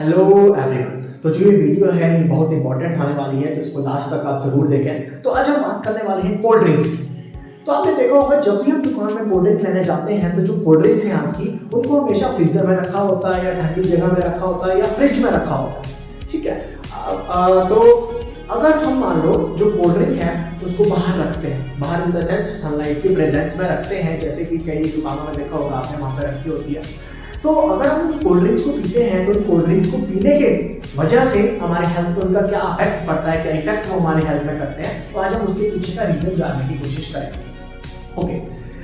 Hello everyone. तो जो ये वीडियो है ये बहुत इंपॉर्टेंट होने वाली है, तो इसको लास्ट तक आप जरूर देखें। तो आज हम बात करने वाले हैं कोल्ड ड्रिंक्स की। तो आपने देखा होगा जब भी हम दुकान में कोल्ड ड्रिंक लेने जाते हैं तो जो कोल्ड ड्रिंक्स हैं आपकी उनको हमेशा फ्रीजर में रखा होता है या ठंडी जगह में रखा होता है या फ्रिज में रखा होता है। ठीक है। तो अगर हम मान लो जो कोल्ड ड्रिंक है उसको बाहर रखते हैं, बाहर इन द सेंस सनलाइट की प्रेजेंस में रखते हैं, जैसे कि कई दुकानों में देखा होगा आपने वहाँ पे रखी होती है। तो अगर हम कोल्ड ड्रिंक्स को पीते हैं तो कोल्ड ड्रिंक्स को पीने के वजह से हमारे हेल्थ पर उनका क्या इफेक्ट पड़ता है, क्या इफेक्ट वो हमारे हेल्थ में करते हैं, तो आज हम उसके पीछे का रीजन जानने की कोशिश करेंगे। ओके।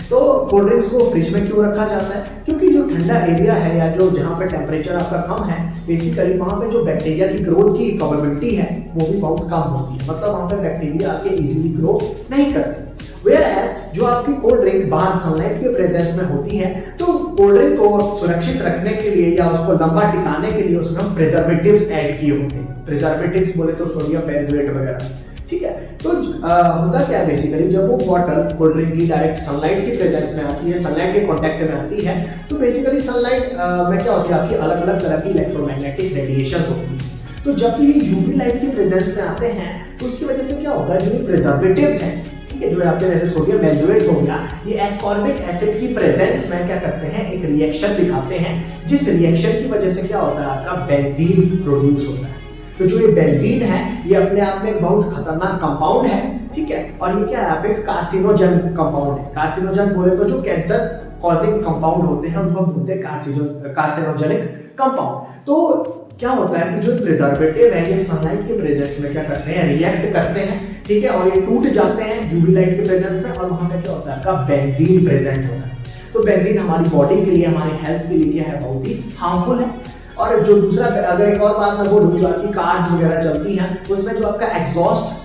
तो कोल्ड ड्रिंक्स को फ्रिज में क्यों रखा जाता है? क्योंकि जो ठंडा एरिया है या जो जहाँ पे टेम्परेचर आपका कम है, बेसिकली वहाँ पे जो बैक्टीरिया की ग्रोथ की प्रोबेबिलिटी है वो भी बहुत कम होती है। मतलब वहाँ पे बैक्टीरिया आके इजीली ग्रो नहीं करते। Whereas जो आपकी कोल्ड ड्रिंक बाहर सनलाइट के प्रेजेंस में होती है, तो कोल्ड ड्रिंक को सुरक्षित रखने के लिए या उसको लंबा टिकाने के लिए उसमें हम प्रिजर्वेटिव्स ऐड किए होते हैं। प्रिजर्वेटिव्स बोले तो सोडियम बेंजोएट वगैरह। ठीक है। तो होता क्या है बेसिकली, जब वो बॉटल कोल्ड ड्रिंक की डायरेक्ट सनलाइट की प्रेजेंस में आती है, सनलाइट के कांटेक्ट में आती है, तो बेसिकली सनलाइट में क्या होती है, आपकी अलग अलग तरह की इलेक्ट्रोमैग्नेटिक रेडिएशन होती है। तो जब भी यूवी लाइट की प्रेजेंस में आते हैं तो उसकी वजह से क्या होता है, जो प्रिजर्वेटिव्स हैं, ठीक है, जो आपके जैसे सोडियम बेंजोएट हो गया, ये एस्कॉर्बिक एसिड की प्रेजेंस में क्या करते हैं, एक रिएक्शन दिखाते हैं, जिस रिएक्शन की वजह से क्या होता है, आपका बेंजीन प्रोड्यूस होता है। तो जो ये बेंजीन है ये अपने आप में एक बहुत खतरनाक कंपाउंड है। ठीक है। और ये क्या है, आप एक कार्सिनोजन कंपाउंड है। कार्सिनोजन बोले तो जो कैंसर कॉजिंग कंपाउंड होते हैं उनको हम बोलते हैं कार्सिनोजेनिक कंपाउंड। तो क्या होता है कि जो प्रिजर्वेटिव है ये सनलाइट के प्रेजेंस में क्या करते हैं, रिएक्ट करते हैं। ठीक है। और ये टूट जाते हैं यूवी लाइट के प्रेजेंस में, और वहां पे क्या होता है, आपका बेंजीन प्रेजेंट होता है। तो बेंजीन हमारी बॉडी के लिए, हमारे हेल्थ के लिए क्या है, बहुत ही हार्मफुल है। और जो दूसरा, अगर एक और बात मैं बोलूं, जो आपकी कार्स वगैरह चलती हैं उसमें जो आपका एग्जॉस्ट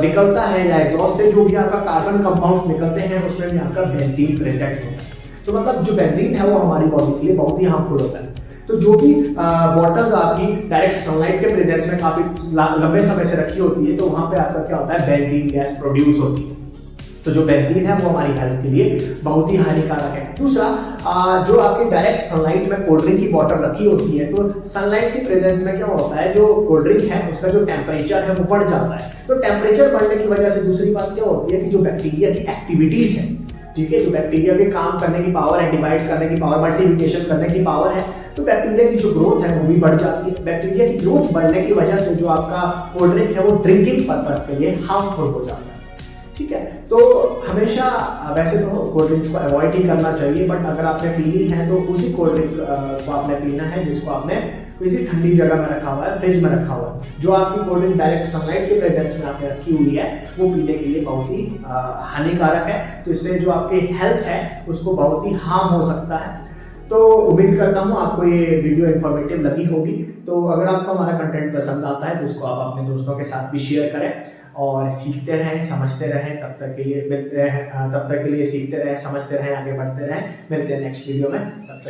निकलता है या एग्जॉस्ट से जो भी आपका कार्बन कंपाउंड्स निकलते हैं उसमें भी आपका बेंजीन प्रेजेंट होता है। तो मतलब जो बेंजीन है वो हमारी बॉडी के लिए बहुत ही हार्मफुल होता है। तो जो भी बॉटल्स आपकी डायरेक्ट सनलाइट के प्रेजेंस में काफी लंबे समय से रखी होती है, तो वहां पे आपका क्या होता है, बेंजीन गैस प्रोड्यूस होती है। तो जो बेंजीन है वो हमारी हेल्थ के लिए बहुत ही हानिकारक है। दूसरा, जो आपकी डायरेक्ट सनलाइट में कोल्ड ड्रिंक की बॉटल रखी होती है, तो सनलाइट की प्रेजेंस में क्या होता है, जो कोल्ड ड्रिंक है उसका जो टेम्परेचर है वो बढ़ जाता है। तो टेम्परेचर बढ़ने की वजह से दूसरी बात क्या होती है कि जो बैक्टीरिया की एक्टिविटीज है, ठीक है, जो बैक्टीरिया के काम करने की पावर है, डिवाइड करने की पावर, मल्टीप्लिकेशन करने की पावर है, तो बैक्टीरिया की जो ग्रोथ है वो भी बढ़ जाती है। बैक्टीरिया की ग्रोथ बढ़ने की वजह से जो आपका कोल्ड ड्रिंक है वो ड्रिंकिंग पर्पस के लिए हार्मफुल हो जाता है। ठीक है। तो हमेशा वैसे तो कोल्ड ड्रिंक्स को अवॉइड ही करना चाहिए, बट अगर आपने पीनी है तो उसी कोल्ड ड्रिंक को आपने पीना है जिसको आपने किसी ठंडी जगह में रखा हुआ है, फ्रिज में रखा हुआ है। जो आपकी कोल्ड ड्रिंक डायरेक्ट सनलाइट के प्रेजेंस में आपने रखी हुई है वो पीने के लिए बहुत ही हानिकारक है। तो इससे जो आपकी हेल्थ है उसको बहुत ही हार्म हो सकता है। तो उम्मीद करता हूँ आपको ये वीडियो इन्फॉर्मेटिव लगी होगी। तो अगर आपको हमारा कंटेंट पसंद आता है तो इसको आप अपने दोस्तों के साथ भी शेयर करें और सीखते रहें, समझते रहें। तब तक के लिए मिलते हैं, तब तक के लिए सीखते रहें, समझते रहें, आगे बढ़ते रहें। मिलते हैं नेक्स्ट वीडियो में। तब तक